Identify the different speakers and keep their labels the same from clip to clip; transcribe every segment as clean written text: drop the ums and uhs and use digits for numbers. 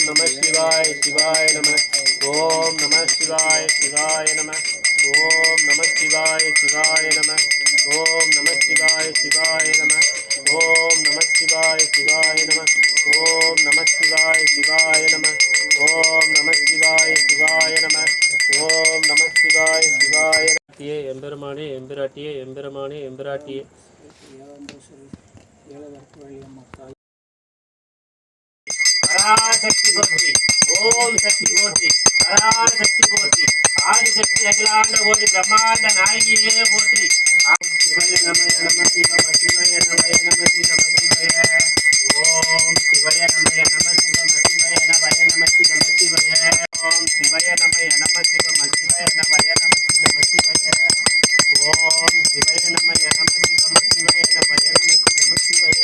Speaker 1: நம சிவாய சிவாய நம. ஓம் நம சிவாய சிவாய நம. ஓம் நம சிவாய சிவாய நம. ஓம் நம சிவாய சிவாய நம. ஓம் நம சிவாய சிவாய நம. ஓம் நம சிவாய சிவாய நம. ஓம் நம சிவாய சிவாய நம. ஓம் நம சிவாய சிவாய எம்பெருமானே எம்பிராட்டியே எம்பெருமானே எம்பிராட்டியே. பராசக்தி போற்றி. ஓம் சக்தி போற்றி. பராசக்தி போற்றி. ஆதிசக்தி அகிலாண்ட கோடி பிரம்மாண்ட நாயகியே போற்றி. சிவய நம நம சிவ சிவய நமய நம சிவ சிவய. ஓம் சிவய நமய நம சிவ சிவய நமய நம சிவ சிவய. ஓம் சிவய நமய நம சிவ சிவய நமய நம சிவ சிவய. ஓம் சிவய நமய நம சிவ சிவய நமய நம சிவ சிவய.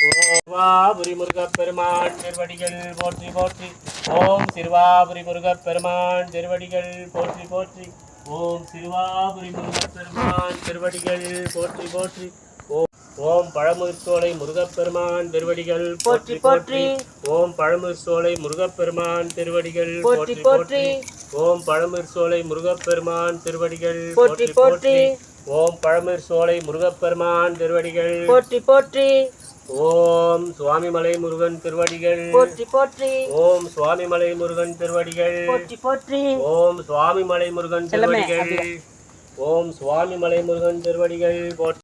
Speaker 1: திருவாபுரி முருகப்பெருமான் திருவடிகள் போற்றி போற்றி. ஓம் திருவாபுரி முருகப்பெருமான் திருவடிகள் போற்றி போற்றி. ஓம் திருவாபுரி முருகப்பெருமான் திருவடிகள் போற்றி போற்றி. ஓம் பழமுதிர்சோலை முருகப்பெருமான் திருவடிகள் போற்றி போற்றி. ஓம் பழமுதிர்சோலை முருகப்பெருமான் திருவடிகள் போற்றி போற்றி. ஓம் பழமுதிர்சோலை முருகப்பெருமான் திருவடிகள் போற்றி போற்றி. ஓம் பழமுதிர்சோலை முருகப்பெருமான் திருவடிகள் போற்றி போற்றி. ஓம் சுவாமிமலை முருகன் திருவடிகள் போற்றி போற்றி. ஓம் சுவாமிமலை முருகன் திருவடிகள் போற்றி போற்றி. ஓம் சுவாமிமலை முருகன் திருவடிகள். ஓம் சுவாமிமலை முருகன் திருவடிகள் போற்றி.